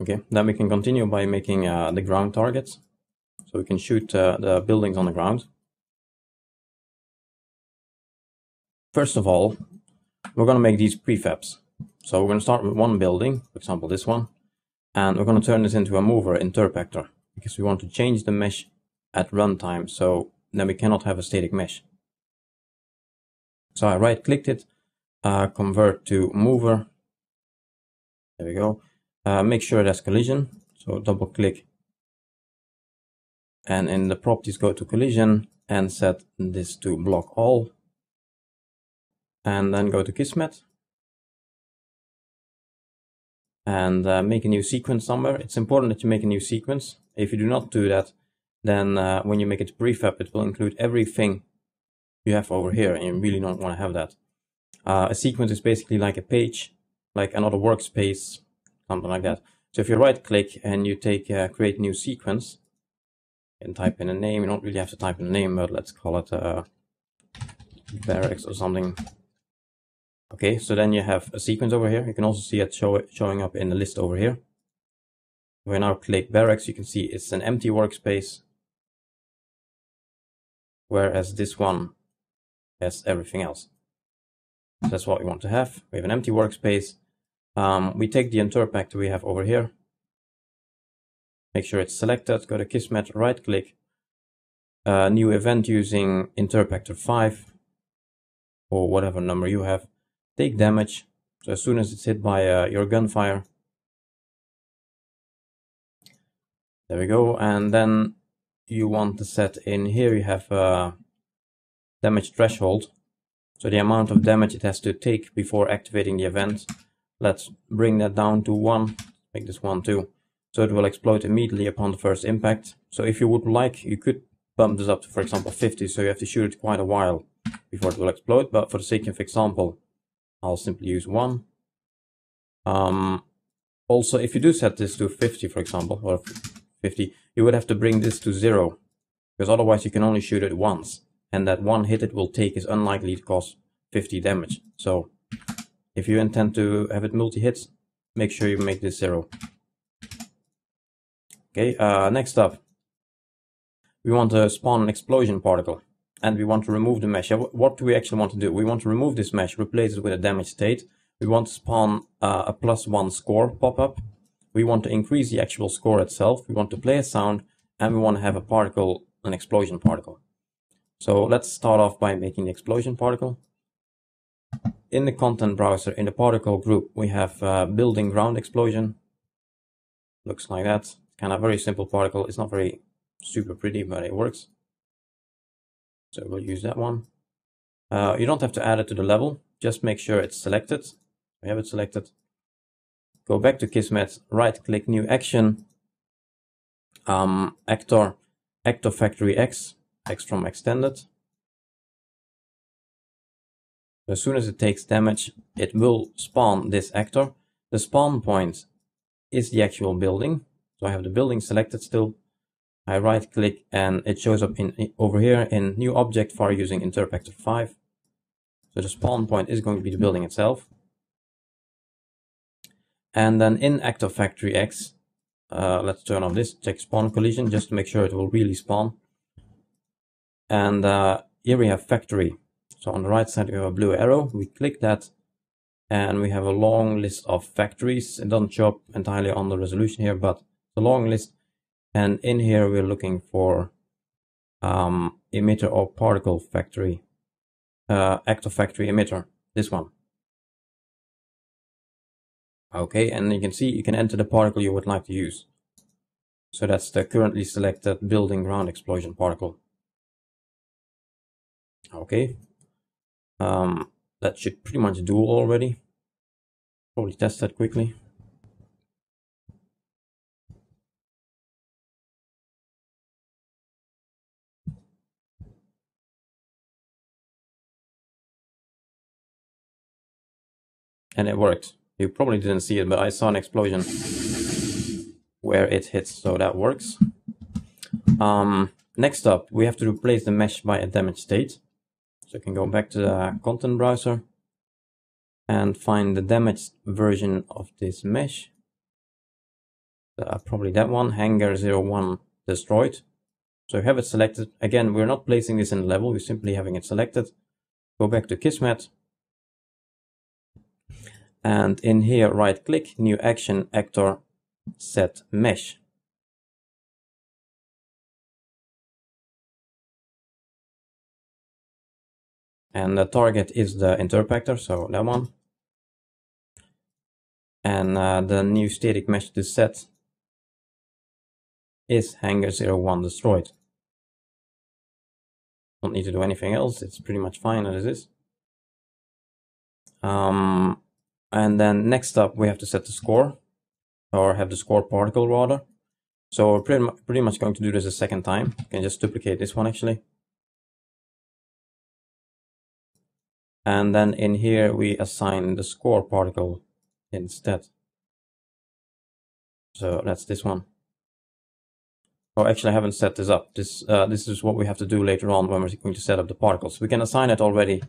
Okay, then we can continue by making the ground targets. So we can shoot the buildings on the ground. First of all, we're going to make these prefabs. So we're going to start with one building, for example this one, and we're going to turn this into a mover interpactor because we want to change the mesh at runtime, so then we cannot have a static mesh. So I right clicked it, convert to mover, there we go, make sure it has collision, so double click, and in the properties go to collision and set this to block all, and then go to Kismet and make a new sequence somewhere. It's important that you make a new sequence. If you do not do that, then when you make it prefab, it will include everything you have over here, and you really don't want to have that. A sequence is basically like a page, like another workspace, something like that. So if you right click and you take create new sequence and type in a name, you don't really have to type in a name, but let's call it barracks or something. Okay, so then you have a sequence over here. You can also see it showing up in the list over here. If I now click barracks, you can see it's an empty workspace, whereas this one has everything else. So that's what we want to have. We have an empty workspace. We take the interpactor we have over here. Make sure it's selected. Go to Kismet, right click, new event using interpactor 5 or whatever number you have. Take damage. So as soon as it's hit by your gunfire, there we go. And then you want to set in here, you have damage threshold. So the amount of damage it has to take before activating the event. Let's bring that down to 1. Make this 1 too. So it will explode immediately upon the first impact. So if you would like, you could bump this up to, for example, 50. So you have to shoot it quite a while before it will explode. But for the sake of example, I'll simply use 1. Also, if you do set this to 50, for example, or 50, you would have to bring this to 0. Because otherwise you can only shoot it once. And that one hit it will take is unlikely to cause 50 damage. So if you intend to have it multi-hits, make sure you make this 0. Okay, next up, we want to spawn an explosion particle. And we want to remove the mesh. What do we actually want to do? We want to remove this mesh, replace it with a damage state. We want to spawn a +1 score pop-up. We want to increase the actual score itself. We want to play a sound, and we want to have a particle, an explosion particle. So let's start off by making the explosion particle. In the content browser, in the particle group, we have building ground explosion. Looks like that. Kind of very simple particle. It's not very super pretty, but it works. So we'll use that one. You don't have to add it to the level. Just make sure it's selected. We have it selected. Go back to Kismet, right click new action. Actor Factory X from extended. As soon as it takes damage, it will spawn this actor. The spawn point is the actual building. So I have the building selected still. I right click and it shows up over here in new object file using interpactor 5. So the spawn point is going to be the building itself. And then in Actor Factory X, let's turn on this, check spawn collision just to make sure it will really spawn. And here we have factory. So on the right side we have a blue arrow. We click that and we have a long list of factories. It doesn't show up entirely on the resolution here, but it's a long list. And in here we're looking for emitter or particle factory, actor factory emitter, this one. Okay, and you can see you can enter the particle you would like to use. So that's the currently selected building ground explosion particle. Okay, that should pretty much do already. Probably test that quickly. And it worked. You probably didn't see it, but I saw an explosion where it hits, so that works. Next up, we have to replace the mesh by a damage state. So you can go back to the content browser and find the damaged version of this mesh. probably that one, hangar 01 destroyed. So you have it selected. Again, we're not placing this in the level, we're simply having it selected. Go back to Kismet. And in here, right click, new action, actor, set mesh. And the target is the interpactor, so that one. And the new static mesh to set is hangar 01 destroyed. Don't need to do anything else, it's pretty much fine as it is. And then next up we have to set the score, or have the score particle rather. So we're pretty much going to do this a second time. You can just duplicate this one actually. And then in here we assign the score particle instead. So that's this one. Oh, actually I haven't set this up. This is what we have to do later on when we're going to set up the particles. We can assign it already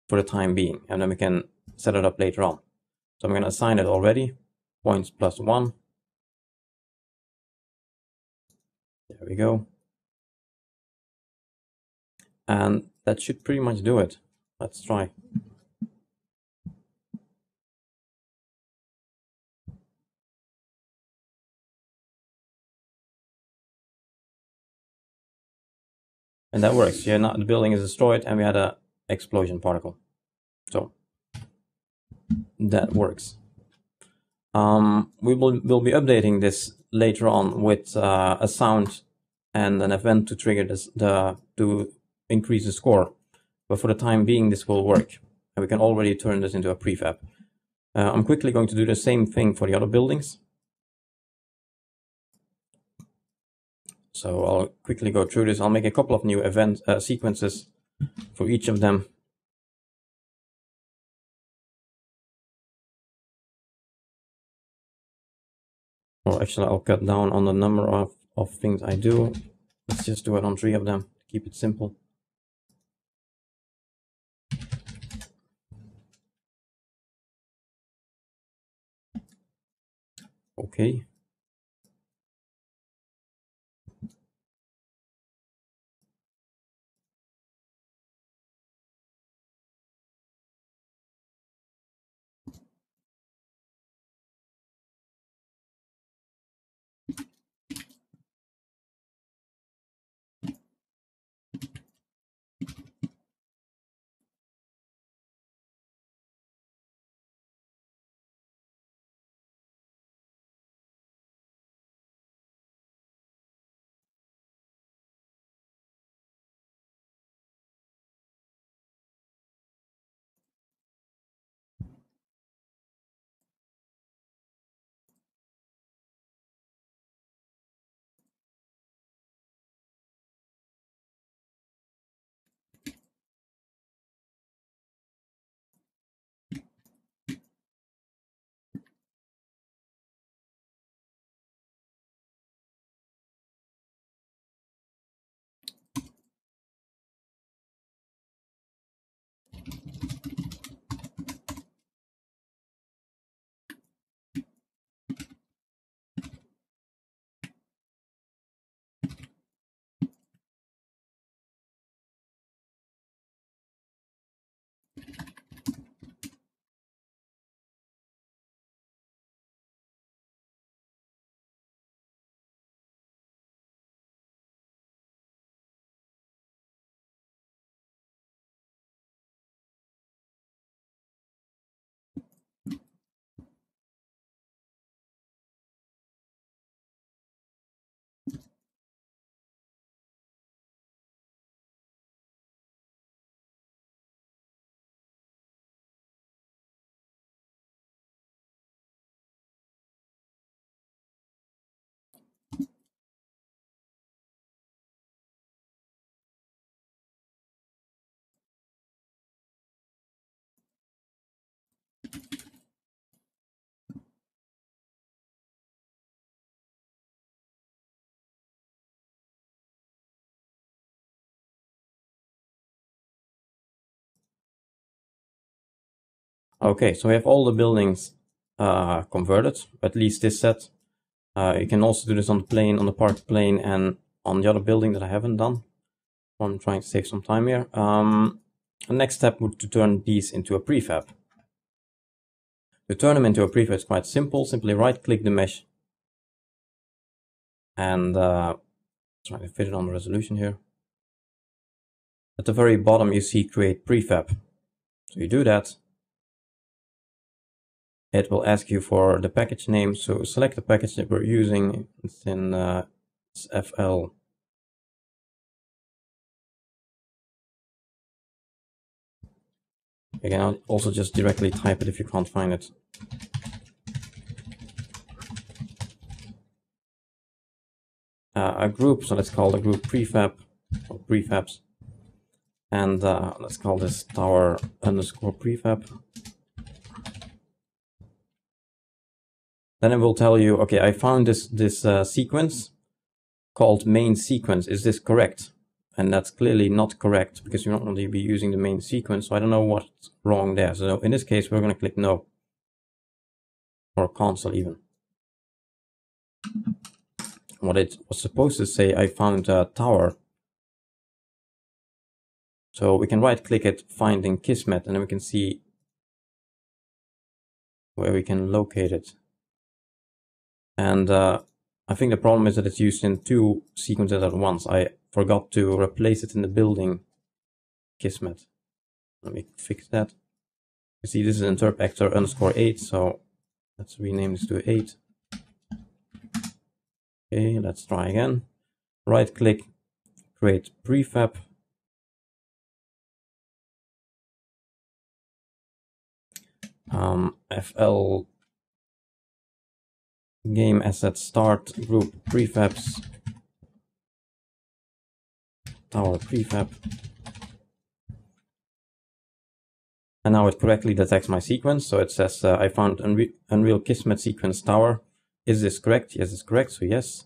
for the time being, and then we can set it up later on. So I'm going to assign it already, points +1. There we go. And that should pretty much do it. Let's try. And that works. Yeah, now the building is destroyed and we had an explosion particle. So that works. We'll be updating this later on with a sound and an event to trigger this to increase the score. But for the time being, this will work, and we can already turn this into a prefab. I'm quickly going to do the same thing for the other buildings. So I'll quickly go through this. I'll make a couple of new event sequences for each of them. Or actually, I'll cut down on the number of things I do. Let's just do it on 3 of them to keep it simple. Okay. Okay, so we have all the buildings converted, at least this set. You can also do this on the plane, on the park plane, and on the other building that I haven't done. I'm trying to save some time here. The next step would to turn these into a prefab. To turn them into a prefab is quite simple. Simply right-click the mesh and try to fit it on the resolution here. At the very bottom you see create prefab. So you do that. It will ask you for the package name. So select the package that we're using. It's in it's FL. Again, I'll also just directly type it if you can't find it. A group, so let's call the group prefab or prefabs. And let's call this tower underscore prefab. Then it will tell you, okay, I found this sequence called main sequence. Is this correct? And that's clearly not correct because you're not going to be using the main sequence. So I don't know what's wrong there. So in this case, we're going to click no, or cancel even. What it was supposed to say, I found a tower. So we can right click it, finding Kismet, and then we can see where we can locate it. And I think the problem is that it's used in two sequences at once. I forgot to replace it in the building Kismet. Let me fix that. You see, this is interp actor underscore 8, so let's rename this to 8. Okay, let's try again. Right click, create prefab. FL game asset start group prefabs tower prefab, and now it correctly detects my sequence. So it says I found Unreal Kismet sequence tower. Is this correct? Yes, it's correct. So yes.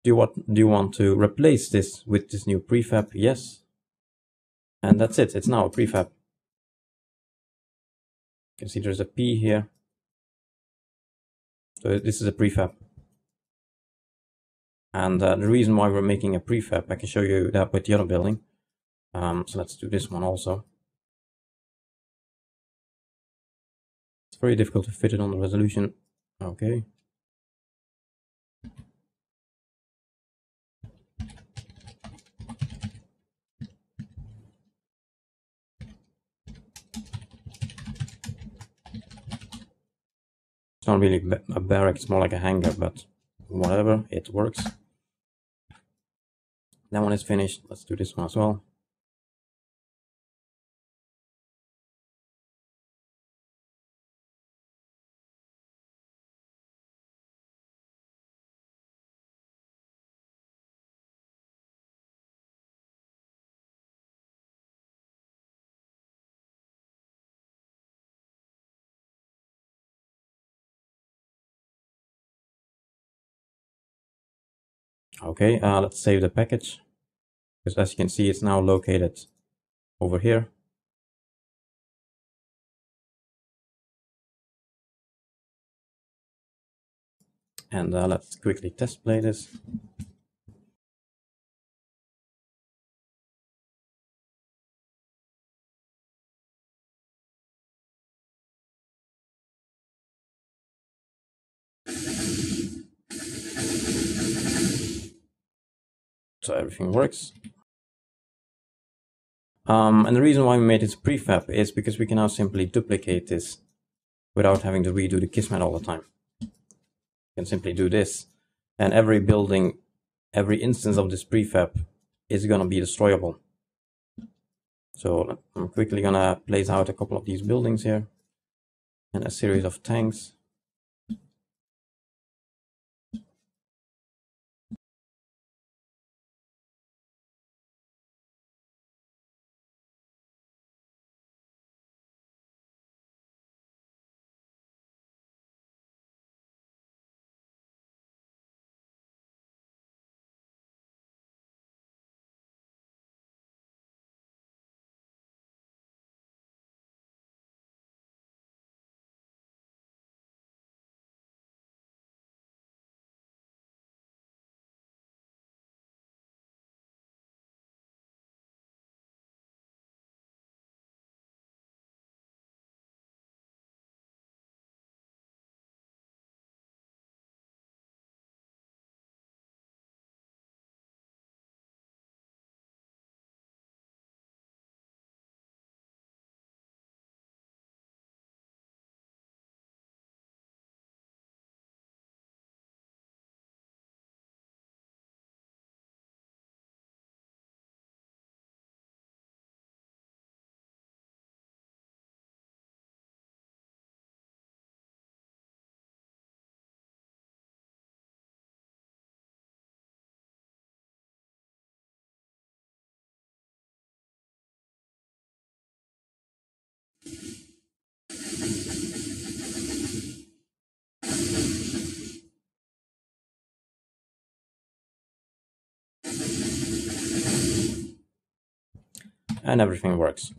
Do you want to replace this with this new prefab? Yes. And that's it. It's now a prefab. You can see there's a P here. So this is a prefab. And the reason why we're making a prefab, I can show you that with the other building. So let's do this one also. It's very difficult to fit it on the resolution. Okay. It's not really a barrack, it's more like a hangar, but whatever, it works. That one is finished. Let's do this one as well. Okay, let's save the package, because as you can see, it's now located over here. And let's quickly test play this. So everything works. And the reason why we made this prefab is because we can now simply duplicate this without having to redo the Kismet all the time. You can simply do this, and every building, every instance of this prefab is going to be destroyable. So I'm quickly going to place out a couple of these buildings here and a series of tanks. and everything works.